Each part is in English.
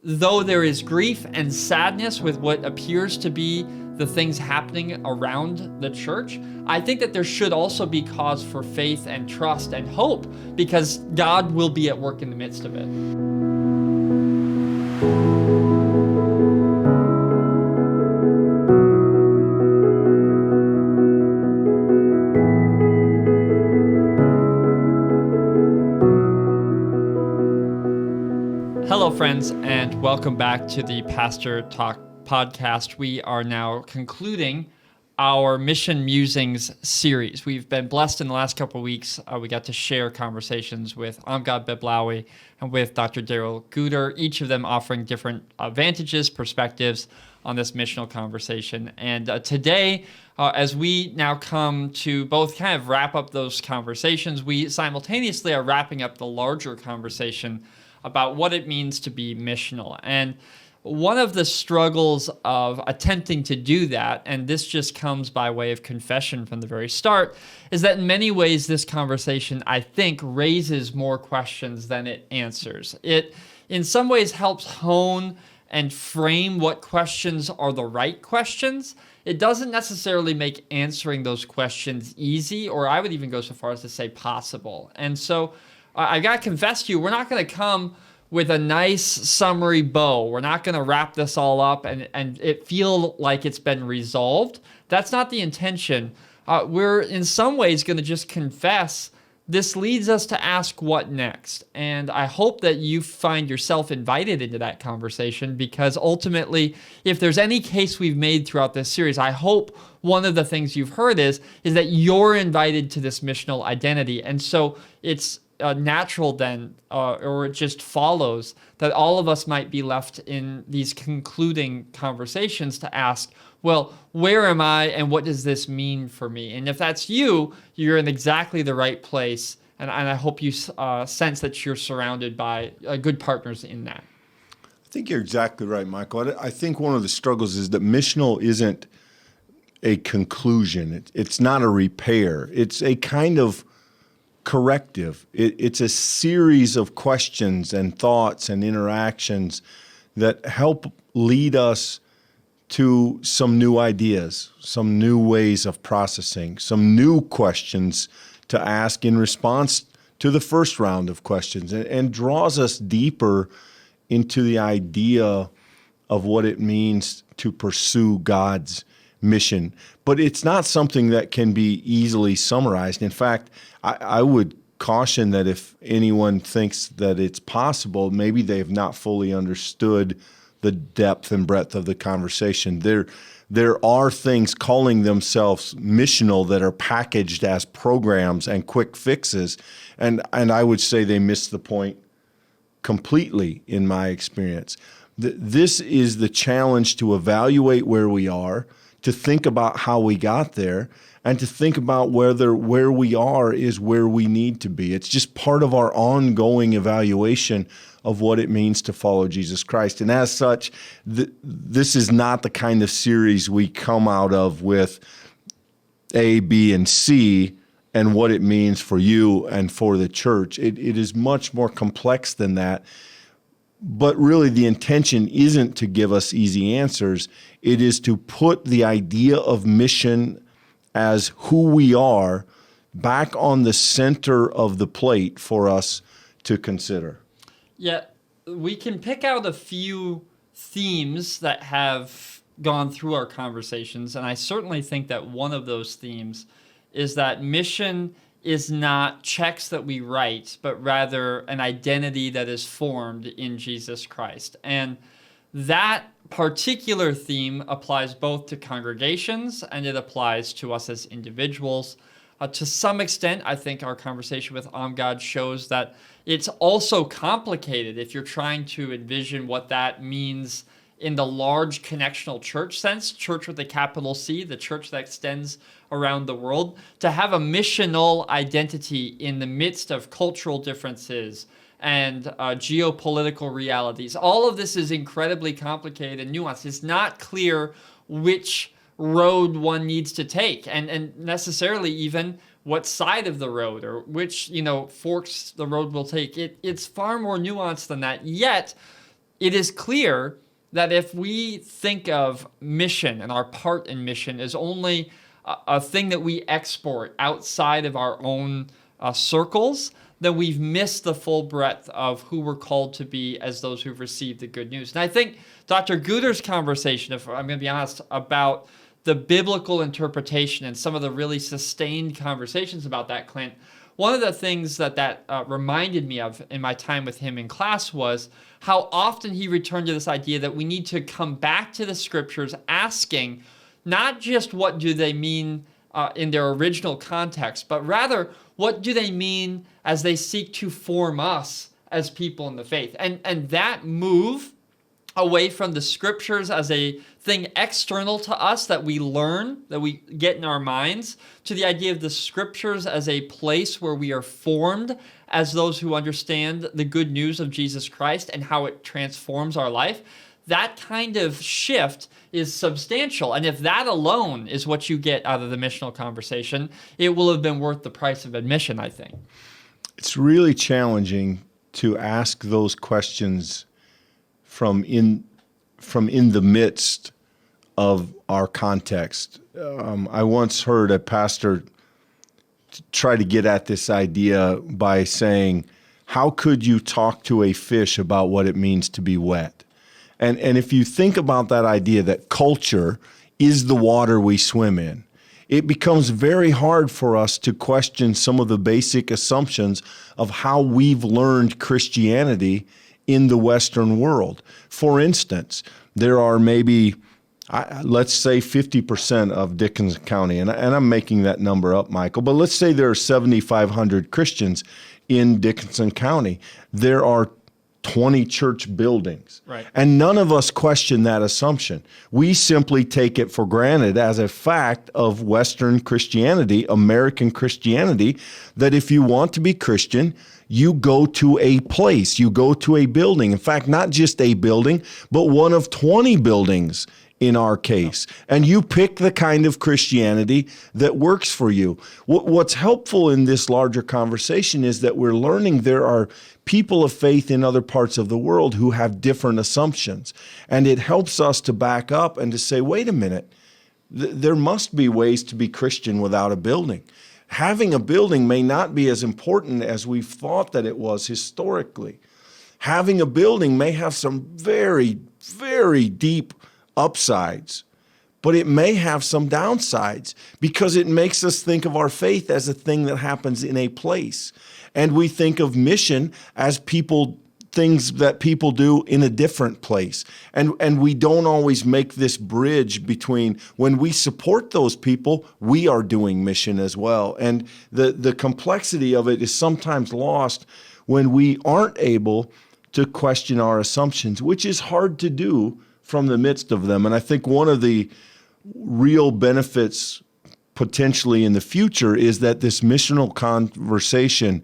though there is grief and sadness with what appears to be the things happening around the church, I think that there should also be cause for faith and trust and hope, because God will be at work in the midst of it. Hello, friends, and welcome back to the Pastor Talk podcast. We are now concluding our Mission Musings series. We've been blessed in the last couple of weeks. We got to share conversations with Amgad Beblawi and with Dr. Daryl Guder, each of them offering different vantages, perspectives on this missional conversation. And today, as we now come to both kind of wrap up those conversations, we simultaneously are wrapping up the larger conversation about what it means to be missional. And one of the struggles of attempting to do that, and this just comes by way of confession from the very start, is that in many ways this conversation, I think, raises more questions than it answers. It, in some ways, helps hone and frame what questions are the right questions. It doesn't necessarily make answering those questions easy, or I would even go so far as to say possible. And so I got to confess to you, we're not going to come with a nice summary bow. We're not going to wrap this all up and it feel like it's been resolved. That's not the intention. We're in some ways going to just confess this leads us to ask what next. And I hope that you find yourself invited into that conversation, because ultimately, if there's any case we've made throughout this series, I hope one of the things you've heard is that you're invited to this missional identity. And so it's natural then, or it just follows that all of us might be left in these concluding conversations to ask, well, where am I and what does this mean for me? And if that's you, you're in exactly the right place. And I hope you sense that you're surrounded by good partners in that. I think you're exactly right, Michael. I think one of the struggles is that missional isn't a conclusion. It's not a repair. It's a kind of corrective. It's a series of questions and thoughts and interactions that help lead us to some new ideas, some new ways of processing, some new questions to ask in response to the first round of questions, and draws us deeper into the idea of what it means to pursue God's mission. But it's not something that can be easily summarized. In fact, I would caution that if anyone thinks that it's possible, maybe they have not fully understood the depth and breadth of the conversation. There are things calling themselves missional that are packaged as programs and quick fixes, and I would say they miss the point completely in my experience. This is the challenge to evaluate where we are, to think about how we got there, and to think about whether where we are is where we need to be. It's just part of our ongoing evaluation of what it means to follow Jesus Christ. And as such, this is not the kind of series we come out of with A, B, and C and what it means for you and for the church. It is much more complex than that. But really, the intention isn't to give us easy answers. It is to put the idea of mission as who we are back on the center of the plate for us to consider. Yeah, we can pick out a few themes that have gone through our conversations, and I certainly think that one of those themes is that mission is not checks that we write, but rather an identity that is formed in Jesus Christ. And that particular theme applies both to congregations and it applies to us as individuals. To some extent, I think our conversation with Amgad shows that it's also complicated if you're trying to envision what that means in the large connectional church sense, church with a capital C, the church that extends around the world, to have a missional identity in the midst of cultural differences and geopolitical realities. All of this is incredibly complicated and nuanced. It's not clear which road one needs to take, and necessarily even what side of the road or which forks the road will take. It's far more nuanced than that. Yet, it is clear that if we think of mission and our part in mission as only a thing that we export outside of our own circles, then we've missed the full breadth of who we're called to be as those who've received the good news. And I think Dr. Guter's conversation, if I'm going to be honest, about the biblical interpretation and some of the really sustained conversations about that, Clint, one of the things that reminded me of in my time with him in class was how often he returned to this idea that we need to come back to the scriptures asking not just what do they mean in their original context, but rather what do they mean as they seek to form us as people in the faith. And that move away from the scriptures as a thing external to us that we learn, that we get in our minds, to the idea of the scriptures as a place where we are formed as those who understand the good news of Jesus Christ and how it transforms our life. That kind of shift is substantial. And if that alone is what you get out of the missional conversation, it will have been worth the price of admission, I think. It's really challenging to ask those questions from in the midst of our context. I once heard a pastor try to get at this idea by saying, how could you talk to a fish about what it means to be wet? And if you think about that idea that culture is the water we swim in, it becomes very hard for us to question some of the basic assumptions of how we've learned Christianity in the Western world. For instance, there are maybe, let's say 50% of Dickinson County, and I'm making that number up, Michael, but let's say there are 7,500 Christians in Dickinson County. There are 20 church buildings. Right. And none of us question that assumption. We simply take it for granted as a fact of Western Christianity, American Christianity, that if you want to be Christian, you go to a place, you go to a building. In fact, not just a building, but one of 20 buildings in our case. And you pick the kind of Christianity that works for you. What's helpful in this larger conversation is that we're learning there are people of faith in other parts of the world who have different assumptions. And it helps us to back up and to say, wait a minute, there must be ways to be Christian without a building. Having a building may not be as important as we've thought that it was historically. Having a building may have some very, very deep upsides, but it may have some downsides because it makes us think of our faith as a thing that happens in a place. And we think of mission as things that people do in a different place. And we don't always make this bridge between when we support those people, we are doing mission as well. And the complexity of it is sometimes lost when we aren't able to question our assumptions, which is hard to do from the midst of them. And I think one of the real benefits potentially in the future is that this missional conversation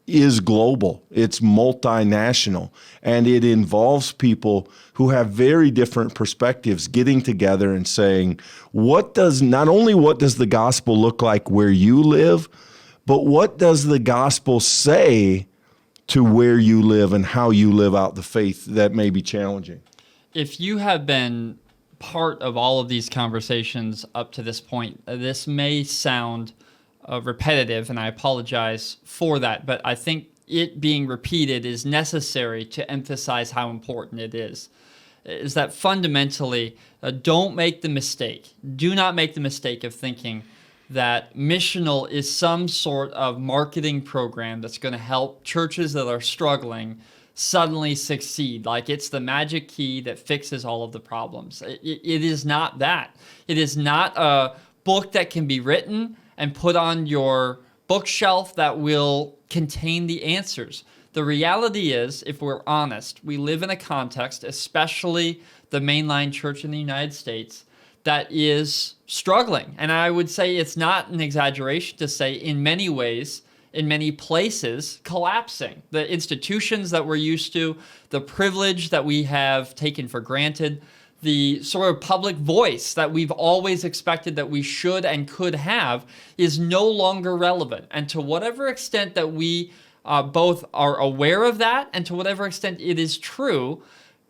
is global. It's multinational, and it involves people who have very different perspectives getting together and saying, not only what does the gospel look like where you live, but what does the gospel say to where you live and how you live out the faith that may be challenging? If you have been part of all of these conversations up to this point, this may sound repetitive, and I apologize for that, but I think it being repeated is necessary to emphasize how important it is that fundamentally, do not make the mistake of thinking that Missional is some sort of marketing program that's going to help churches that are struggling suddenly succeed, like it's the magic key that fixes all of the problems. It is not that. It is not a book that can be written and put on your bookshelf that will contain the answers. The reality is, if we're honest, we live in a context, especially the mainline church in the United States, that is struggling. And I would say it's not an exaggeration to say, in many ways, in many places, collapsing. The institutions that we're used to, the privilege that we have taken for granted, the sort of public voice that we've always expected that we should and could have is no longer relevant. And to whatever extent that we both are aware of that, and to whatever extent it is true,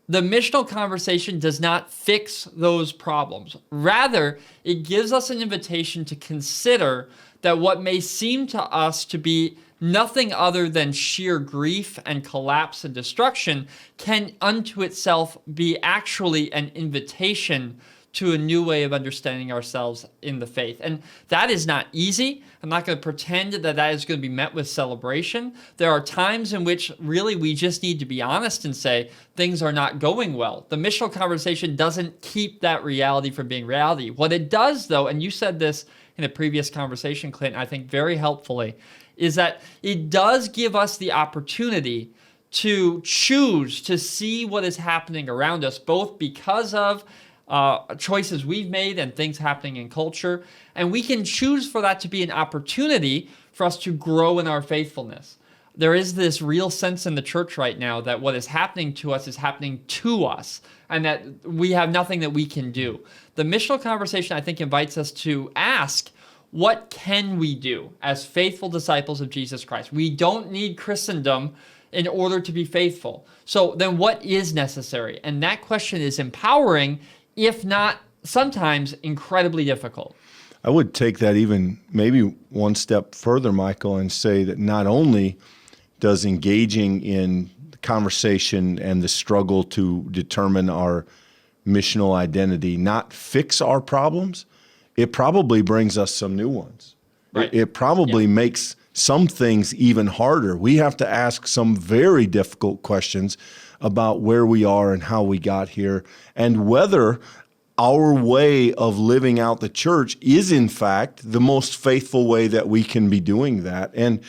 the missional conversation does not fix those problems. Rather, it gives us an invitation to consider that what may seem to us to be nothing other than sheer grief and collapse and destruction can unto itself be actually an invitation to a new way of understanding ourselves in the faith. And that is not easy. I'm not going to pretend that that is going to be met with celebration. There are times in which really we just need to be honest and say things are not going well. The missional conversation doesn't keep that reality from being reality. What it does, though, and you said this in a previous conversation, Clint, I think very helpfully, is that it does give us the opportunity to choose to see what is happening around us, both because of choices we've made and things happening in culture. And we can choose for that to be an opportunity for us to grow in our faithfulness. There is this real sense in the church right now that what is happening to us is happening to us, and that we have nothing that we can do. The missional conversation, I think, invites us to ask, what can we do as faithful disciples of Jesus Christ? We don't need Christendom in order to be faithful. So then what is necessary? And that question is empowering, if not sometimes incredibly difficult. I would take that even maybe one step further, Michael, and say that not only does engaging in the conversation and the struggle to determine our missional identity not fix our problems, it probably brings us some new ones. Right. It probably makes some things even harder. We have to ask some very difficult questions about where we are and how we got here, and whether our way of living out the church is, in fact, the most faithful way that we can be doing that. And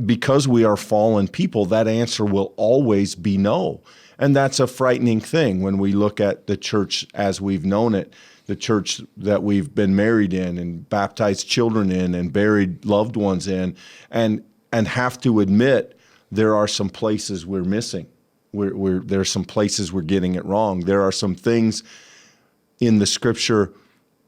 because we are fallen people, that answer will always be no. And that's a frightening thing when we look at the church as we've known it, the church that we've been married in and baptized children in and buried loved ones in, and have to admit there are some places we're missing. There are some places we're getting it wrong. There are some things in the scripture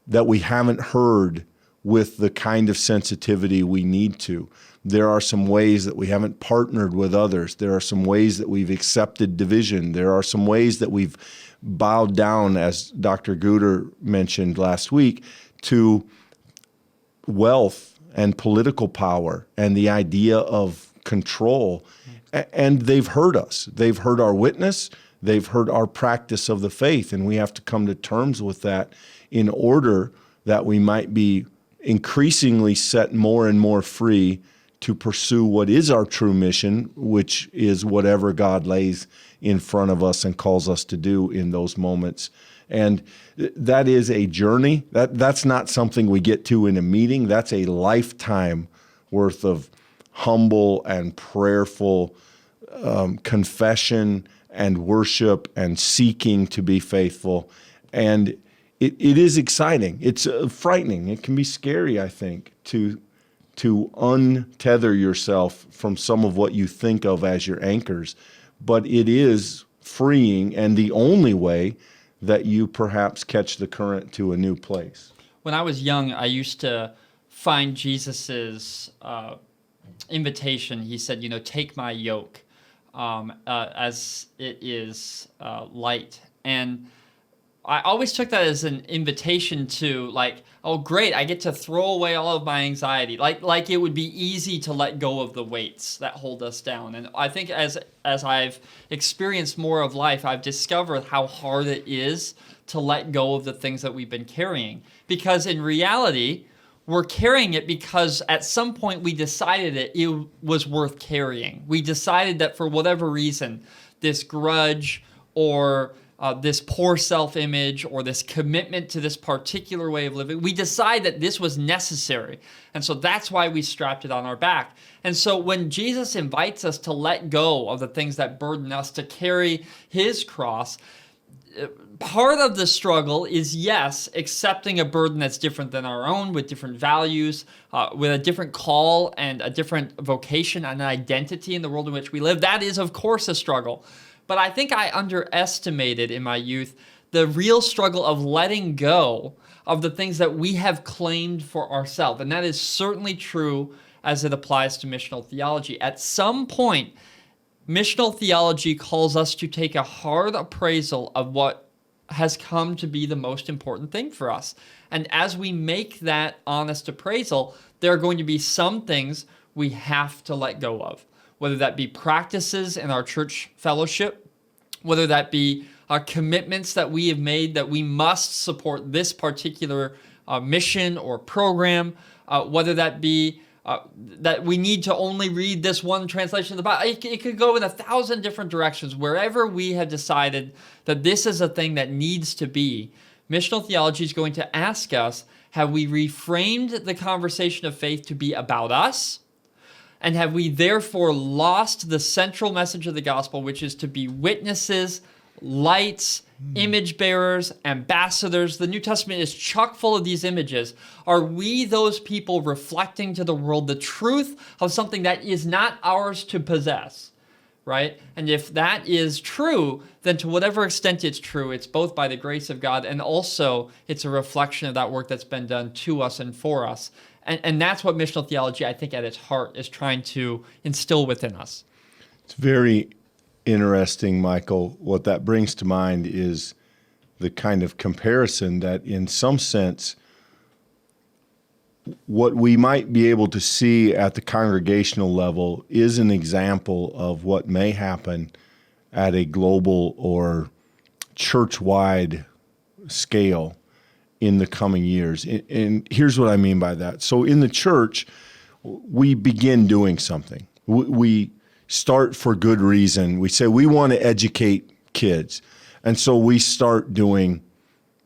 that we haven't heard with the kind of sensitivity we need to. There are some ways that we haven't partnered with others. There are some ways that we've accepted division. There are some ways that we've bowed down, as Dr. Guter mentioned last week, to wealth and political power and the idea of control. And they've hurt us. They've hurt our witness. They've hurt our practice of the faith. And we have to come to terms with that in order that we might be increasingly set more and more free to pursue what is our true mission, which is whatever God lays in front of us and calls us to do in those moments. And that is a journey. That's not something we get to in a meeting. That's a lifetime worth of humble and prayerful confession and worship and seeking to be faithful. And it is exciting. It's frightening. It can be scary, I think, to untether yourself from some of what you think of as your anchors. But it is freeing and the only way that you perhaps catch the current to a new place. When I was young, I used to find Jesus's invitation. He said, take my yoke as it is light. And I always took that as an invitation to oh great, I get to throw away all of my anxiety. Like it would be easy to let go of the weights that hold us down. And I think as I've experienced more of life, I've discovered how hard it is to let go of the things that we've been carrying. Because in reality, we're carrying it because at some point we decided it was worth carrying. We decided that for whatever reason, this grudge or this poor self-image or this commitment to this particular way of living, we decide that this was necessary. And so that's why we strapped it on our back. And so when Jesus invites us to let go of the things that burden us, to carry his cross, part of the struggle is, yes, accepting a burden that's different than our own, with different values, with a different call and a different vocation and identity in the world in which we live. That is, of course, a struggle. But I think I underestimated in my youth the real struggle of letting go of the things that we have claimed for ourselves. And that is certainly true as it applies to missional theology. At some point, missional theology calls us to take a hard appraisal of what has come to be the most important thing for us. And as we make that honest appraisal, there are going to be some things we have to let go of, whether that be practices in our church fellowship, whether that be commitments that we have made that we must support this particular mission or program, whether that be that we need to only read this one translation of the Bible. It could go in 1,000 different directions. Wherever we have decided that this is a thing that needs to be, missional theology is going to ask us, have we reframed the conversation of faith to be about us? And have we therefore lost the central message of the gospel, which is to be witnesses, lights, image bearers, ambassadors? The New Testament is chock full of these images. Are we those people reflecting to the world the truth of something that is not ours to possess, right? And if that is true, then to whatever extent it's true, it's both by the grace of God and also it's a reflection of that work that's been done to us and for us. And that's what missional theology, I think, at its heart is trying to instill within us. It's very interesting, Michael. What that brings to mind is the kind of comparison that in some sense, what we might be able to see at the congregational level is an example of what may happen at a global or church-wide scale in the coming years. And here's what I mean by that. So in the church, we begin doing something. We start for good reason. We say we want to educate kids. And so we start doing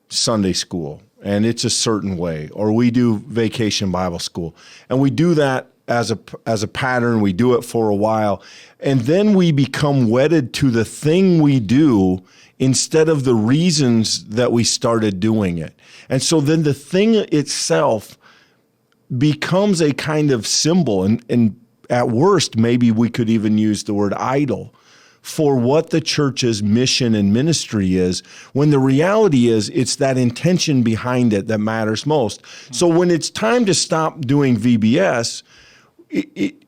Sunday school, and it's a certain way. Or we do vacation Bible school. And we do that as a pattern. We do it for a while. And then we become wedded to the thing we do instead of the reasons that we started doing it. And so then the thing itself becomes a kind of symbol, and at worst, maybe we could even use the word idol for what the church's mission and ministry is, when the reality is it's that intention behind it that matters most. So when it's time to stop doing VBS,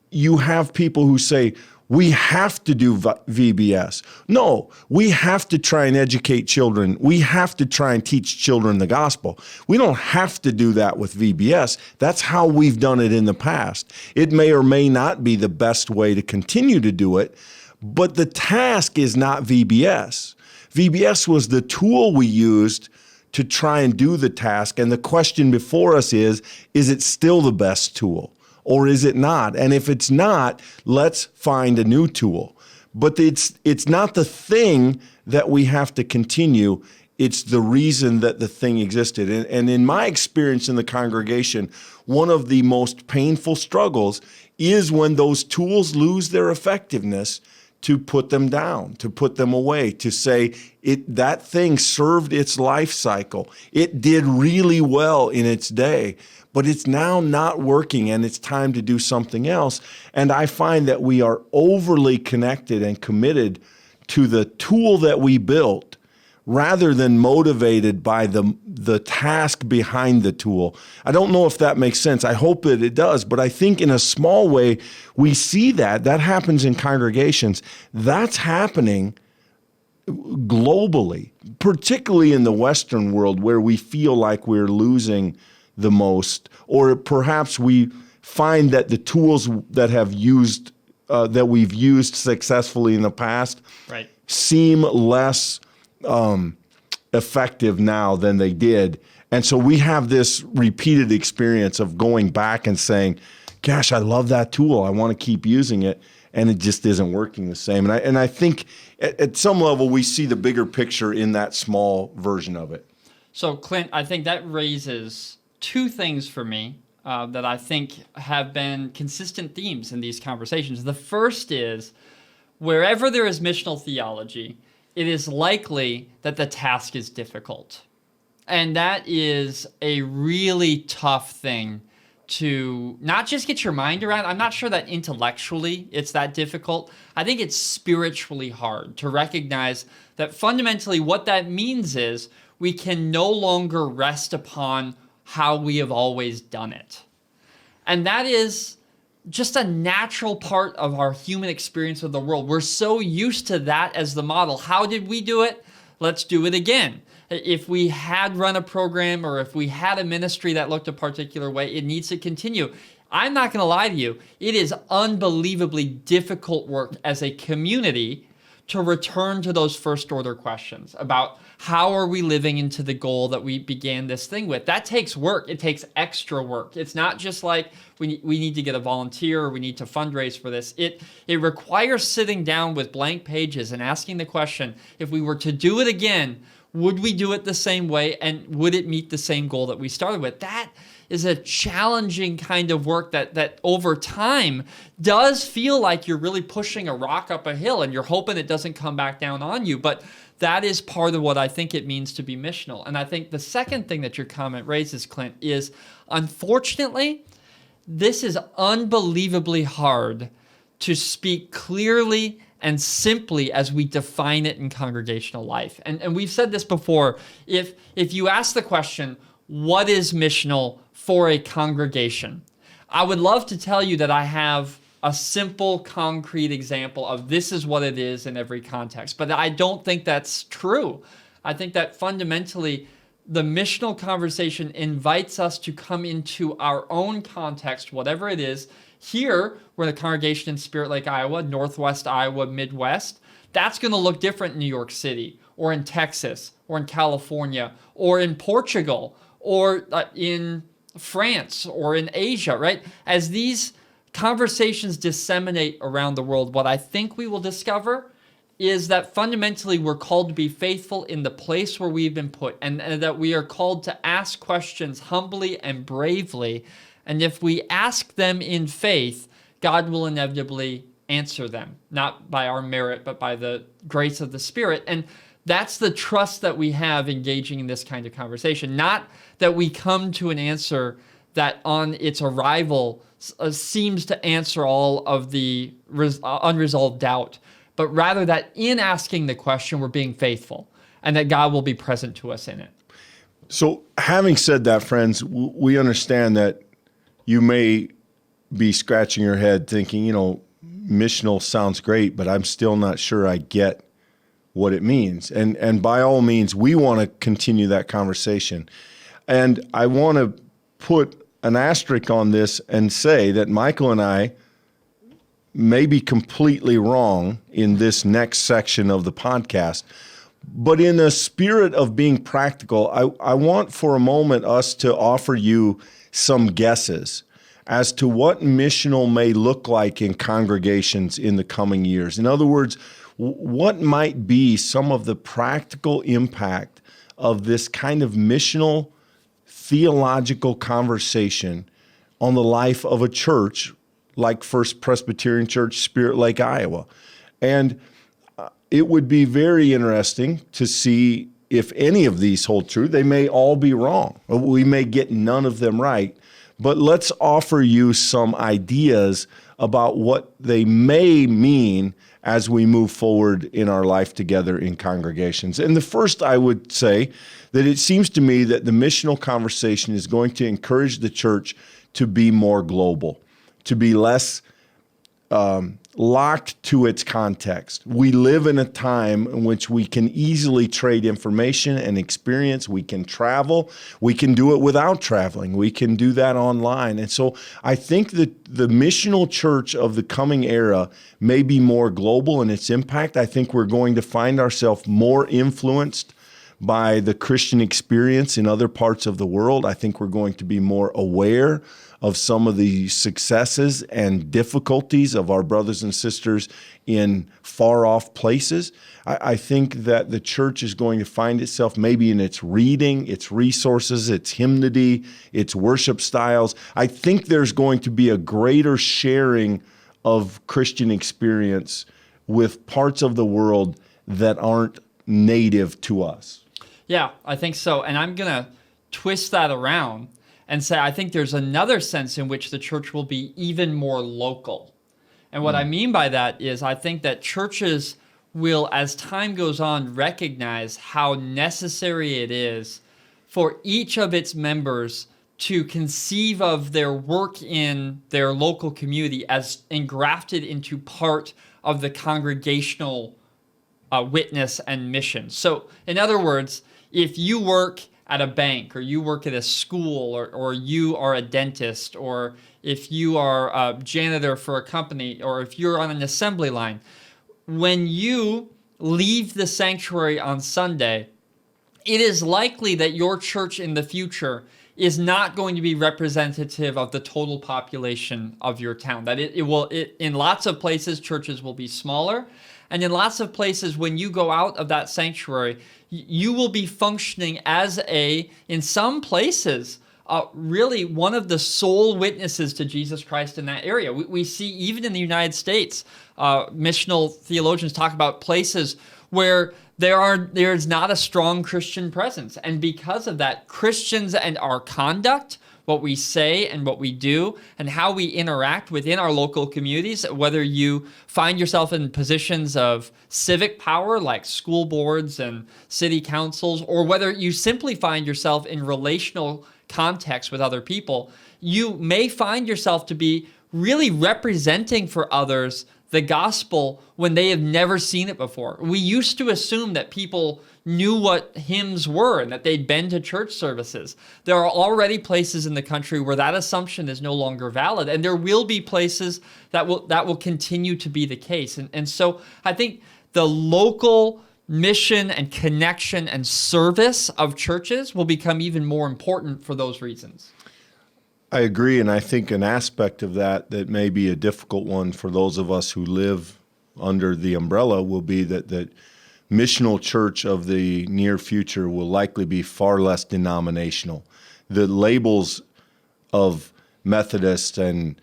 you have people who say, we have to do VBS. No, we have to try and educate children. We have to try and teach children the gospel. We don't have to do that with VBS. That's how we've done it in the past. It may or may not be the best way to continue to do it, but the task is not VBS. VBS was the tool we used to try and do the task, and the question before us is it still the best tool? Or is it not? And if it's not, let's find a new tool. But it's not the thing that we have to continue. It's the reason that the thing existed. And in my experience in the congregation, one of the most painful struggles is when those tools lose their effectiveness, to put them down, to put them away, to say that thing served its life cycle. It did really well in its day, but it's now not working and it's time to do something else. And I find that we are overly connected and committed to the tool that we built rather than motivated by the task behind the tool. I don't know if that makes sense. I hope that it does, but I think in a small way, we see that happens in congregations. That's happening globally, particularly in the Western world, where we feel like we're losing the most, or perhaps we find that the tools that that we've used successfully in the past seem less effective now than they did. And so we have this repeated experience of going back and saying, gosh, I love that tool. I want to keep using it. And it just isn't working the same. And I think at some level, we see the bigger picture in that small version of it. So Clint, I think that raises two things for me that I think have been consistent themes in these conversations. The first is, wherever there is missional theology, it is likely that the task is difficult. And that is a really tough thing to not just get your mind around. I'm not sure that intellectually it's that difficult. I think it's spiritually hard to recognize that fundamentally what that means is we can no longer rest upon how we have always done it. And that is just a natural part of our human experience of the world. We're so used to that as the model. How did we do it? Let's do it again. If we had run a program or if we had a ministry that looked a particular way, it needs to continue. I'm not going to lie to you. It is unbelievably difficult work as a community to return to those first order questions about how are we living into the goal that we began this thing with. That takes work. It takes extra work. It's not just like we need to get a volunteer or we need to fundraise for this. It requires sitting down with blank pages and asking the question, if we were to do it again, would we do it the same way, and would it meet the same goal that we started with? That is a challenging kind of work that over time does feel like you're really pushing a rock up a hill and you're hoping it doesn't come back down on you. But that is part of what I think it means to be missional. And I think the second thing that your comment raises, Clint, is unfortunately, this is unbelievably hard to speak clearly and simply as we define it in congregational life. And we've said this before. If you ask the question, what is missional for a congregation? I would love to tell you that I have a simple, concrete example of this is what it is in every context, but I don't think that's true. I think that fundamentally, the missional conversation invites us to come into our own context, whatever it is. Here, we're in a congregation in Spirit Lake, Iowa, Northwest Iowa, Midwest. That's going to look different in New York City, or in Texas, or in California, or in Portugal, or in France, or in Asia, right? As these conversations disseminate around the world, what I think we will discover is that fundamentally we're called to be faithful in the place where we've been put, and that we are called to ask questions humbly and bravely. And if we ask them in faith, God will inevitably answer them, not by our merit, but by the grace of the Spirit. And that's the trust that we have engaging in this kind of conversation. Not that we come to an answer that on its arrival seems to answer all of the unresolved doubt, but rather that in asking the question, we're being faithful and that God will be present to us in it. So having said that, friends, we understand that you may be scratching your head thinking, missional sounds great, but I'm still not sure I get what it means. And by all means, we want to continue that conversation. And I want to put an asterisk on this and say that Michael and I may be completely wrong in this next section of the podcast. But in the spirit of being practical, I want for a moment us to offer you some guesses as to what missional may look like in congregations in the coming years. In other words, what might be some of the practical impact of this kind of missional theological conversation on the life of a church like First Presbyterian Church, Spirit Lake, Iowa. And it would be very interesting to see if any of these hold true. They may all be wrong. We may get none of them right. But let's offer you some ideas about what they may mean as we move forward in our life together in congregations. And the first, I would say that it seems to me that the missional conversation is going to encourage the church to be more global, to be less locked to its context. We live in a time in which we can easily trade information and experience. We can travel. We can do it without traveling. We can do that online. And so I think that the missional church of the coming era may be more global in its impact. I think we're going to find ourselves more influenced by the Christian experience in other parts of the world. I think we're going to be more aware of some of the successes and difficulties of our brothers and sisters in far-off places. I think that the church is going to find itself maybe in its reading, its resources, its hymnody, its worship styles. I think there's going to be a greater sharing of Christian experience with parts of the world that aren't native to us. Yeah, I think so. And I'm going to twist that around and say I think there's another sense in which the church will be even more local. And what I mean by that is I think that churches will, as time goes on, recognize how necessary it is for each of its members to conceive of their work in their local community as engrafted into part of the congregational witness and mission. So, in other words, if you work at a bank, or you work at a school, or you are a dentist, or if you are a janitor for a company, or if you're on an assembly line, when you leave the sanctuary on Sunday, it is likely that your church in the future is not going to be representative of the total population of your town. That in lots of places, churches will be smaller. And in lots of places, when you go out of that sanctuary, you will be functioning as in some places, really one of the sole witnesses to Jesus Christ in that area. We see even in the United States, missional theologians talk about places where there is not a strong Christian presence. And because of that, Christians and our conduct, what we say and what we do, and how we interact within our local communities, whether you find yourself in positions of civic power like school boards and city councils, or whether you simply find yourself in relational context with other people, you may find yourself to be really representing for others the gospel when they have never seen it before. We used to assume that people knew what hymns were and that they'd been to church services. There are already places in the country where that assumption is no longer valid, and there will be places that will continue to be the case. And so I think the local mission and connection and service of churches will become even more important for those reasons. I agree, and I think an aspect of that may be a difficult one for those of us who live under the umbrella will be that missional church of the near future will likely be far less denominational. The labels of Methodist and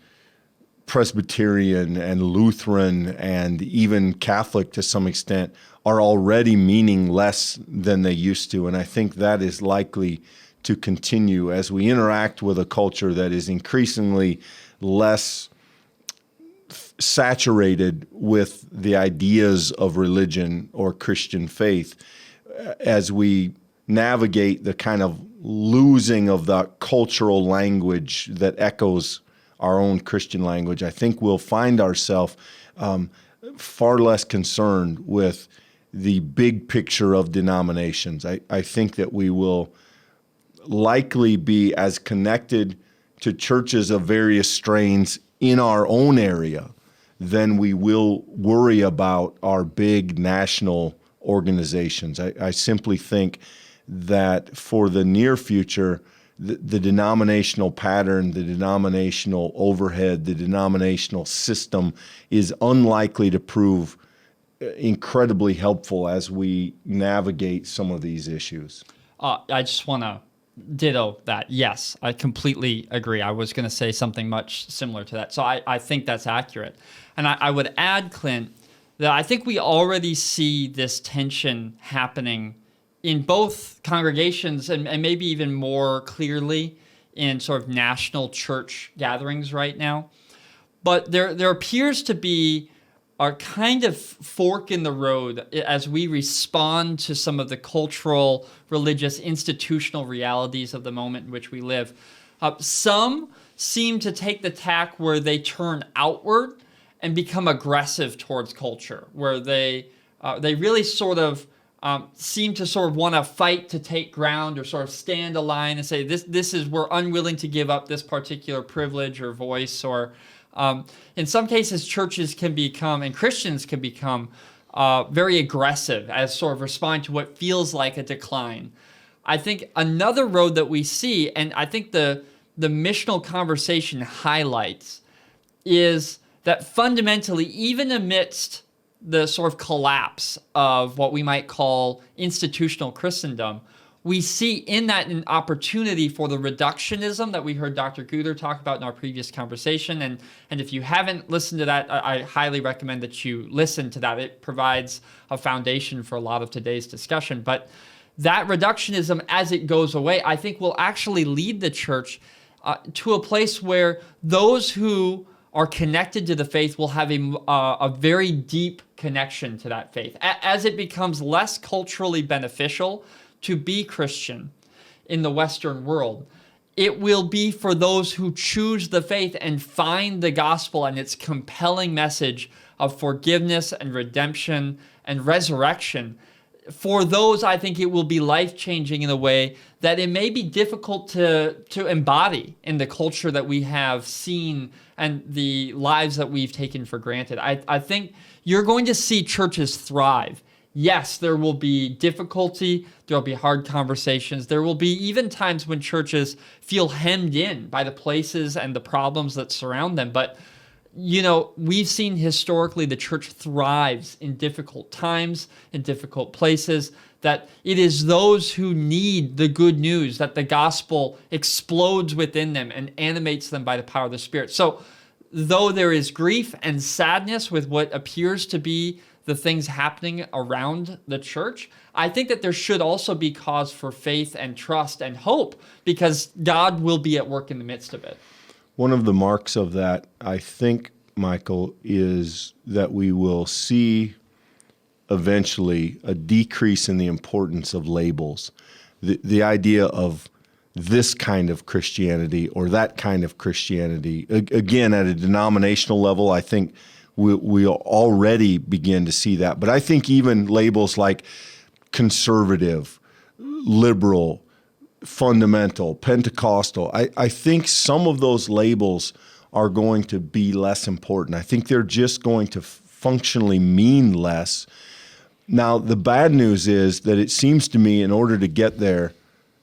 Presbyterian and Lutheran and even Catholic to some extent are already meaning less than they used to, and I think that is likely to continue as we interact with a culture that is increasingly less saturated with the ideas of religion or Christian faith. As we navigate the kind of losing of the cultural language that echoes our own Christian language, I think we'll find ourselves far less concerned with the big picture of denominations. I think that we will likely be as connected to churches of various strains in our own area than we will worry about our big national organizations. I simply think that for the near future, the denominational pattern, the denominational overhead, the denominational system is unlikely to prove incredibly helpful as we navigate some of these issues. I just want to ditto that. Yes, I completely agree. I was going to say something much similar to that. So I think that's accurate. And I would add, Clint, that I think we already see this tension happening in both congregations and maybe even more clearly in sort of national church gatherings right now. But there appears to be a kind of fork in the road as we respond to some of the cultural, religious, institutional realities of the moment in which we live. Some seem to take the tack where they turn outward and become aggressive towards culture, where they really sort of seem to sort of want to fight to take ground or sort of stand a line and say, this is, we're unwilling to give up this particular privilege or voice, or in some cases, churches can become, and Christians can become very aggressive as sort of respond to what feels like a decline. I think another road that we see, and I think the missional conversation highlights, is that fundamentally, even amidst the sort of collapse of what we might call institutional Christendom, we see in that an opportunity for the reductionism that we heard Dr. Guder talk about in our previous conversation. And if you haven't listened to that, I highly recommend that you listen to that. It provides a foundation for a lot of today's discussion. But that reductionism, as it goes away, I think will actually lead the church to a place where those who are connected to the faith will have a very deep connection to that faith. As it becomes less culturally beneficial to be Christian in the Western world, it will be for those who choose the faith and find the gospel and its compelling message of forgiveness and redemption and resurrection. For those, I think it will be life-changing in a way that it may be difficult to embody in the culture that we have seen and the lives that we've taken for granted. I think you're going to see churches thrive. Yes, there will be difficulty, there will be hard conversations, there will be even times when churches feel hemmed in by the places and the problems that surround them. But we've seen historically the church thrives in difficult times, in difficult places, that it is those who need the good news, that the gospel explodes within them and animates them by the power of the Spirit. So though there is grief and sadness with what appears to be the things happening around the church, I think that there should also be cause for faith and trust and hope, because God will be at work in the midst of it. One of the marks of that, I think, Michael, is that we will see eventually a decrease in the importance of labels. The idea of this kind of Christianity or that kind of Christianity, again, at a denominational level, I think we'll already begin to see that. But I think even labels like conservative, liberal, fundamental, Pentecostal, I think some of those labels are going to be less important. I think they're just going to functionally mean less. Now, the bad news is that it seems to me in order to get there,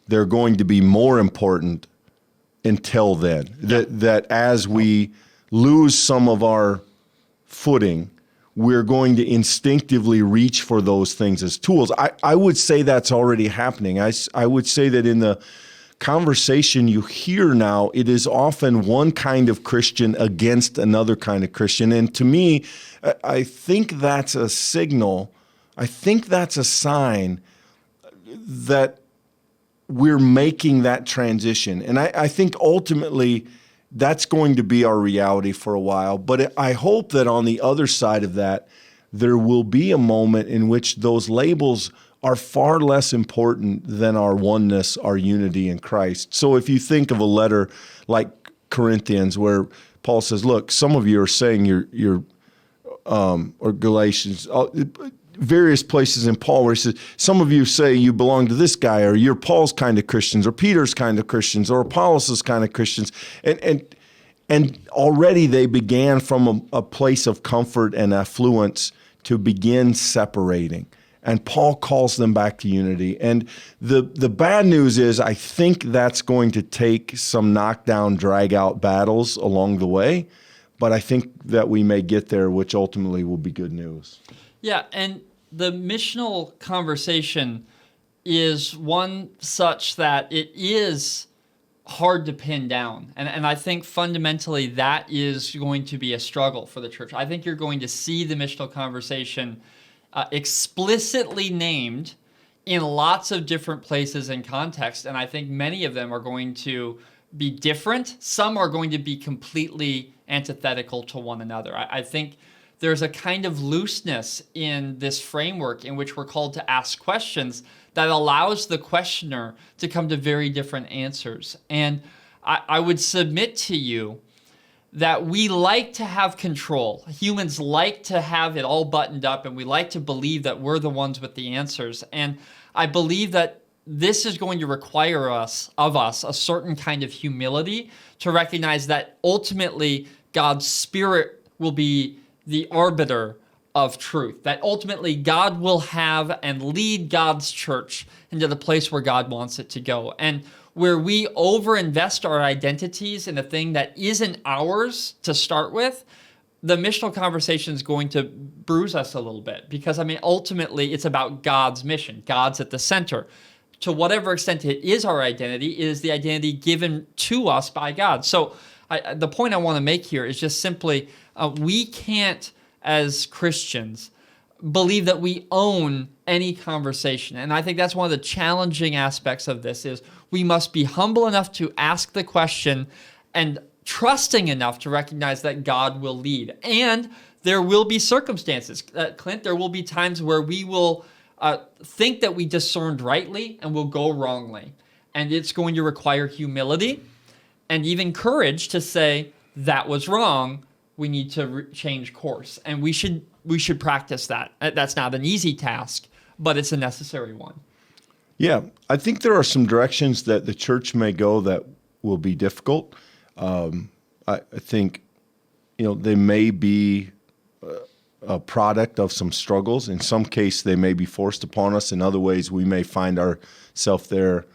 they're going to be more important until then. That as we lose some of our footing, we're going to instinctively reach for those things as tools. I would say that's already happening. I would say that in the conversation you hear now, it is often one kind of Christian against another kind of Christian. And to me, I think that's a signal. I think that's a sign that we're making that transition. And I think ultimately that's going to be our reality for a while. But I hope that on the other side of that, there will be a moment in which those labels are far less important than our oneness, our unity in Christ. So if you think of a letter like Corinthians, where Paul says, look, some of you are saying you're or Galatians, various places in Paul where he says, some of you say you belong to this guy, or you're Paul's kind of Christians, or Peter's kind of Christians, or Apollos' kind of Christians. And already they began from a place of comfort and affluence to begin separating. And Paul calls them back to unity. And the bad news is I think that's going to take some knockdown, drag-out battles along the way. But I think that we may get there, which ultimately will be good news. Yeah, and the missional conversation is one such that it is hard to pin down. And I think fundamentally that is going to be a struggle for the church. I think you're going to see the missional conversation explicitly named in lots of different places and contexts. And I think many of them are going to be different. Some are going to be completely antithetical to one another. I think there's a kind of looseness in this framework in which we're called to ask questions that allows the questioner to come to very different answers. And I would submit to you that we like to have control. Humans like to have it all buttoned up, and we like to believe that we're the ones with the answers. And I believe that this is going to require of us a certain kind of humility to recognize that ultimately God's Spirit will be the arbiter of truth, that ultimately God will have and lead God's church into the place where God wants it to go. And where we overinvest our identities in a thing that isn't ours to start with, the missional conversation is going to bruise us a little bit, because ultimately it's about God's mission. God's at the center. To whatever extent it is our identity, it is the identity given to us by God. So the point I want to make here is just simply, we can't, as Christians, believe that we own any conversation. And I think that's one of the challenging aspects of this is we must be humble enough to ask the question and trusting enough to recognize that God will lead. And there will be circumstances, Clint, there will be times where we will think that we discerned rightly and will go wrongly. and it's going to require humility and even courage to say, that was wrong, we need to change course. And we should practice that. That's not an easy task, but it's a necessary one. Yeah, I think there are some directions that the church may go that will be difficult. I think, they may be a product of some struggles. In some case, they may be forced upon us. In other ways, we may find ourselves there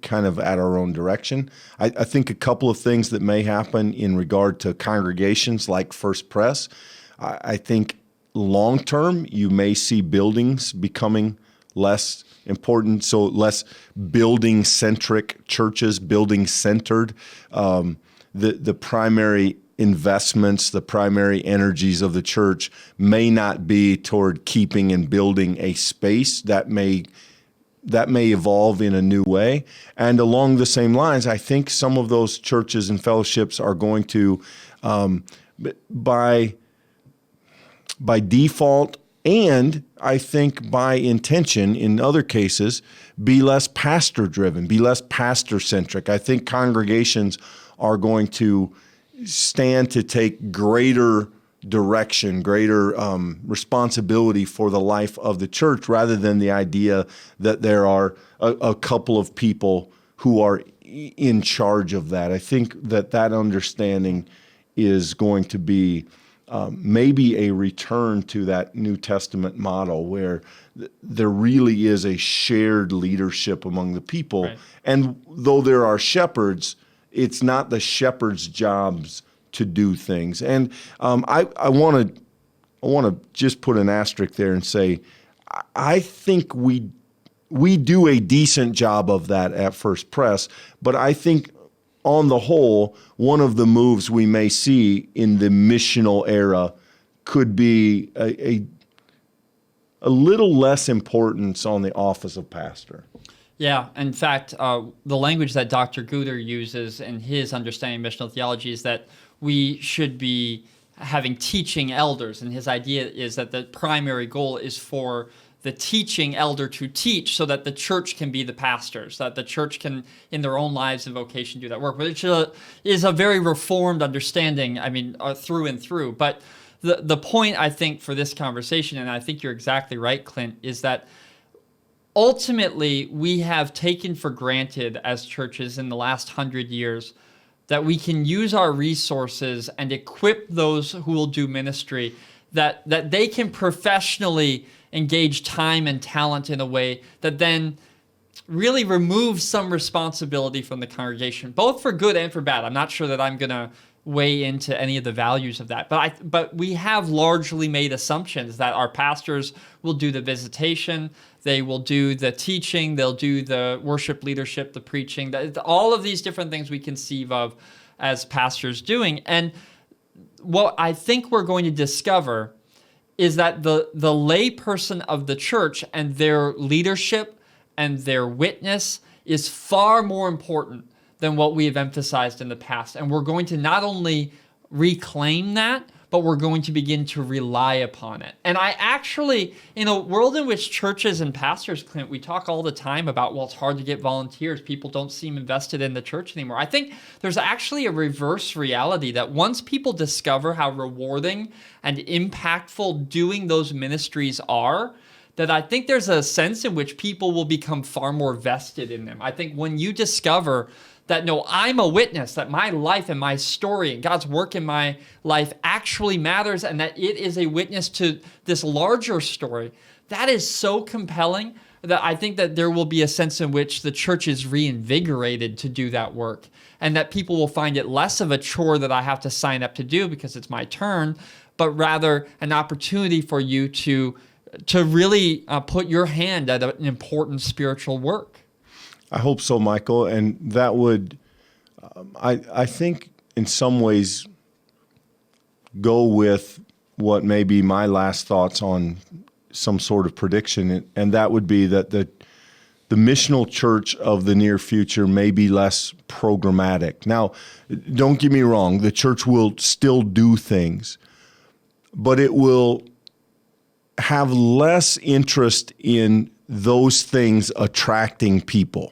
kind of at our own direction. I think a couple of things that may happen in regard to congregations like First Pres. I think long-term, you may see buildings becoming less important, so less building-centric churches, building-centered. The primary investments, the primary energies of the church may not be toward keeping and building a space that may evolve in a new way. And along the same lines, I think some of those churches and fellowships are going to, by default, and I think by intention in other cases, be less pastor-driven, be less pastor-centric. I think congregations are going to stand to take greater direction, greater responsibility for the life of the church, rather than the idea that there are a couple of people who are in charge of that. I think that understanding is going to be maybe a return to that New Testament model where there really is a shared leadership among the people. Right. And though there are shepherds, it's not the shepherd's jobs to do things. And I want to just put an asterisk there and say, I think we do a decent job of that at First Pres, but I think on the whole, one of the moves we may see in the missional era could be a little less importance on the office of pastor. Yeah, in fact, the language that Dr. Guter uses in his understanding of missional theology is that we should be having teaching elders, and his idea is that the primary goal is for the teaching elder to teach so that the church can be the pastors, that the church can, in their own lives and vocation, do that work, which is a very reformed understanding, through and through. But the point, I think, for this conversation, and I think you're exactly right, Clint, is that ultimately we have taken for granted as churches in the last 100 years that we can use our resources and equip those who will do ministry, that they can professionally engage time and talent in a way that then really removes some responsibility from the congregation, both for good and for bad. I'm not sure that I'm going to weigh into any of the values of that, but we have largely made assumptions that our pastors will do the visitation, they will do the teaching, they'll do the worship leadership, the preaching, all of these different things we conceive of as pastors doing. And what I think we're going to discover is that the lay person of the church and their leadership and their witness is far more important than what we have emphasized in the past. And we're going to not only reclaim that, but we're going to begin to rely upon it. And I actually, in a world in which churches and pastors, Clint, we talk all the time about, well, it's hard to get volunteers. People don't seem invested in the church anymore. I think there's actually a reverse reality that once people discover how rewarding and impactful doing those ministries are, that I think there's a sense in which people will become far more vested in them. I think when you discover that, no, I'm a witness, that my life and my story and God's work in my life actually matters, and that it is a witness to this larger story, that is so compelling that I think that there will be a sense in which the church is reinvigorated to do that work, and that people will find it less of a chore that I have to sign up to do because it's my turn, but rather an opportunity for you to really put your hand at an important spiritual work. I hope so, Michael. And that would, I think, in some ways, go with what may be my last thoughts on some sort of prediction, and that would be that the missional church of the near future may be less programmatic. Now, don't get me wrong, the church will still do things, but it will have less interest in those things attracting people.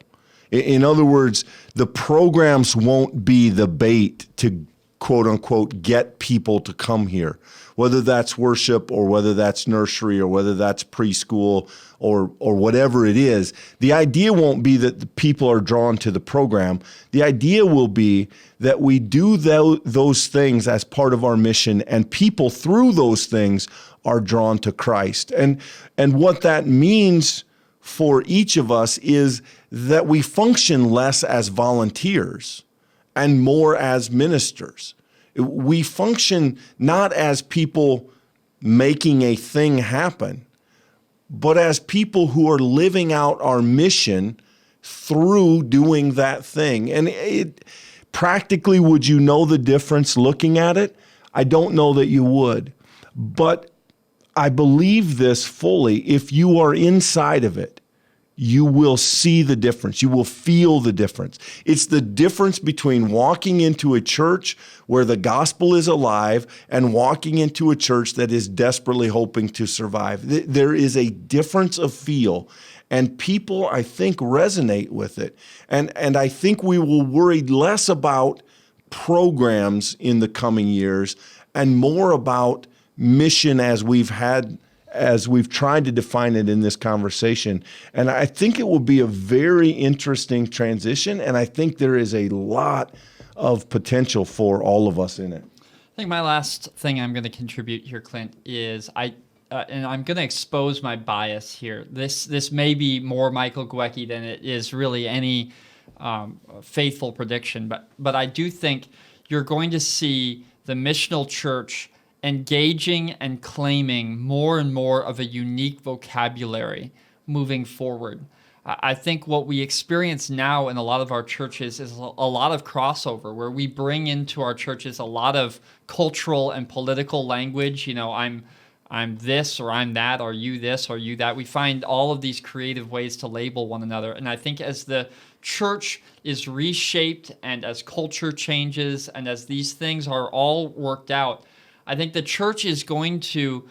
In other words, the programs won't be the bait to quote unquote get people to come here, whether that's worship or whether that's nursery or whether that's preschool or whatever it is. The idea won't be that the people are drawn to the program. The idea will be that we do those things as part of our mission, and people through those things are drawn to Christ. And what that means for each of us is that we function less as volunteers and more as ministers. We function not as people making a thing happen, but as people who are living out our mission through doing that thing. And practically, would you know the difference looking at it? I don't know that you would, but I believe this fully. If you are inside of it, you will see the difference. You will feel the difference. It's the difference between walking into a church where the gospel is alive and walking into a church that is desperately hoping to survive. There is a difference of feel, and people, I think, resonate with it. And I think we will worry less about programs in the coming years and more about mission as we've tried to define it in this conversation. And I think it will be a very interesting transition, and I think there is a lot of potential for all of us in it. I think my last thing I'm going to contribute here, Clint, is and I'm going to expose my bias here. This may be more Michael Guecki than it is really any faithful prediction, but I do think you're going to see the missional church engaging and claiming more and more of a unique vocabulary moving forward. I think what we experience now in a lot of our churches is a lot of crossover, where we bring into our churches a lot of cultural and political language. You know, I'm this, or I'm that, or you this, or you that. We find all of these creative ways to label one another. And I think as the church is reshaped and as culture changes and as these things are all worked out, I think the church is going to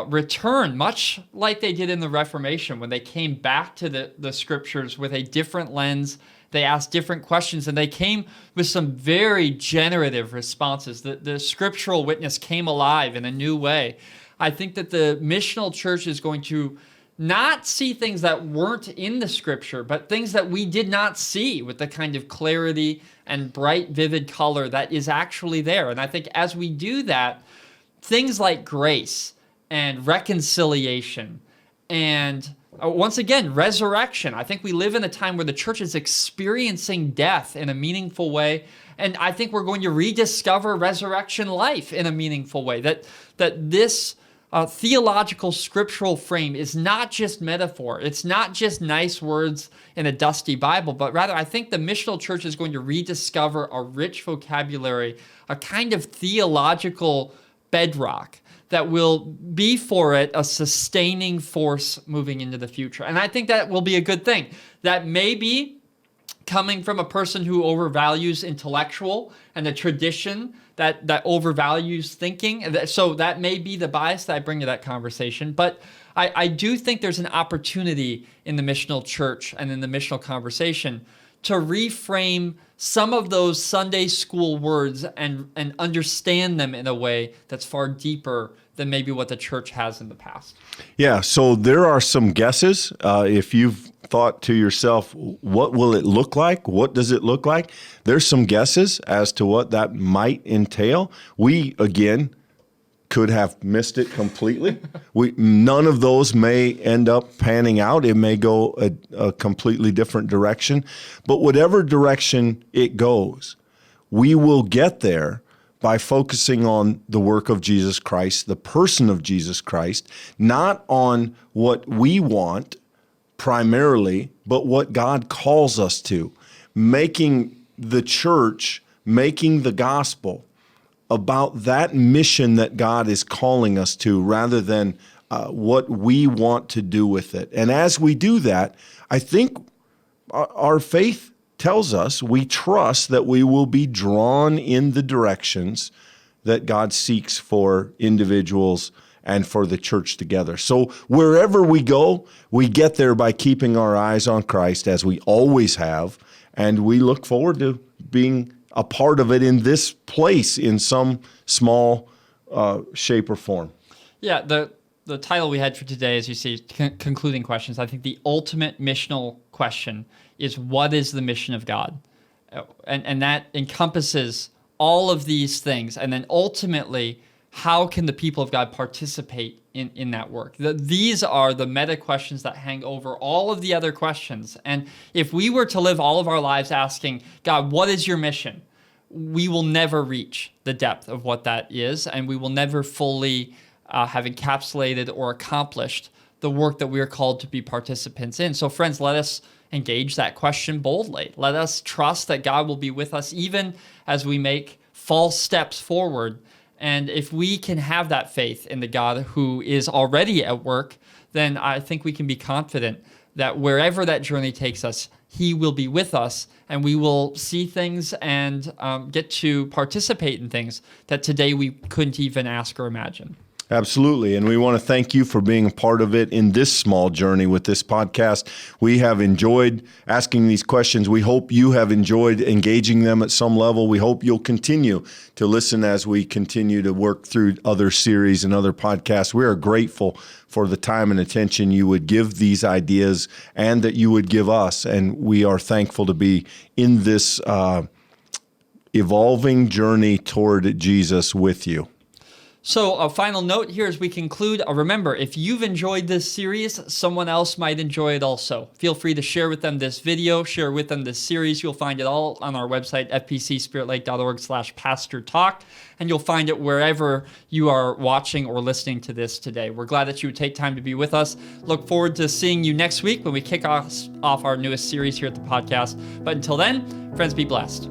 return, much like they did in the Reformation, when they came back to the scriptures with a different lens. They asked different questions, and they came with some very generative responses. The scriptural witness came alive in a new way. I think that the missional church is going to not see things that weren't in the scripture, but things that we did not see with the kind of clarity and bright, vivid color that is actually there. And I think as we do that, things like grace and reconciliation and, once again, resurrection. I think we live in a time where the church is experiencing death in a meaningful way, and I think we're going to rediscover resurrection life in a meaningful way. That this theological scriptural frame is not just metaphor. It's not just nice words in a dusty Bible, but rather I think the missional church is going to rediscover a rich vocabulary, a kind of theological bedrock that will be for it a sustaining force moving into the future. And I think that will be a good thing. That may be coming from a person who overvalues intellectual and a tradition that overvalues thinking. So that may be the bias that I bring to that conversation. But I do think there's an opportunity in the missional church and in the missional conversation to reframe some of those Sunday school words and understand them in a way that's far deeper than maybe what the church has in the past. Yeah, so there are some guesses. If you've thought to yourself, what will it look like? What does it look like? There's some guesses as to what that might entail. We, again, could have missed it completely. None of those may end up panning out. It may go a completely different direction. But whatever direction it goes, we will get there by focusing on the work of Jesus Christ, the person of Jesus Christ, not on what we want primarily, but what God calls us to, making the church, making the gospel about that mission that God is calling us to, rather than what we want to do with it. And as we do that, I think our faith tells us, we trust that we will be drawn in the directions that God seeks for individuals and for the church together. So wherever we go, we get there by keeping our eyes on Christ, as we always have, and we look forward to being a part of it in this place in some small shape or form. Yeah, the title we had for today, as you see, concluding questions. I think the ultimate missional question is, what is the mission of God? And that encompasses all of these things. And then ultimately, how can the people of God participate in that work? These are the meta questions that hang over all of the other questions. And if we were to live all of our lives asking, God, what is your mission? We will never reach the depth of what that is, and we will never fully have encapsulated or accomplished the work that we are called to be participants in. So friends, let us engage that question boldly. Let us trust that God will be with us even as we make false steps forward. And if we can have that faith in the God who is already at work, then I think we can be confident that wherever that journey takes us, He will be with us, and we will see things and get to participate in things that today we couldn't even ask or imagine. Absolutely. And we want to thank you for being a part of it in this small journey with this podcast. We have enjoyed asking these questions. We hope you have enjoyed engaging them at some level. We hope you'll continue to listen as we continue to work through other series and other podcasts. We are grateful for the time and attention you would give these ideas and that you would give us. And we are thankful to be in this evolving journey toward Jesus with you. So a final note here as we conclude, remember, if you've enjoyed this series, someone else might enjoy it also. Feel free to share with them this video, share with them this series. You'll find it all on our website, fpcspiritlake.org/pastortalk, and you'll find it wherever you are watching or listening to this today. We're glad that you would take time to be with us. Look forward to seeing you next week when we kick off our newest series here at the podcast. But until then, friends, be blessed.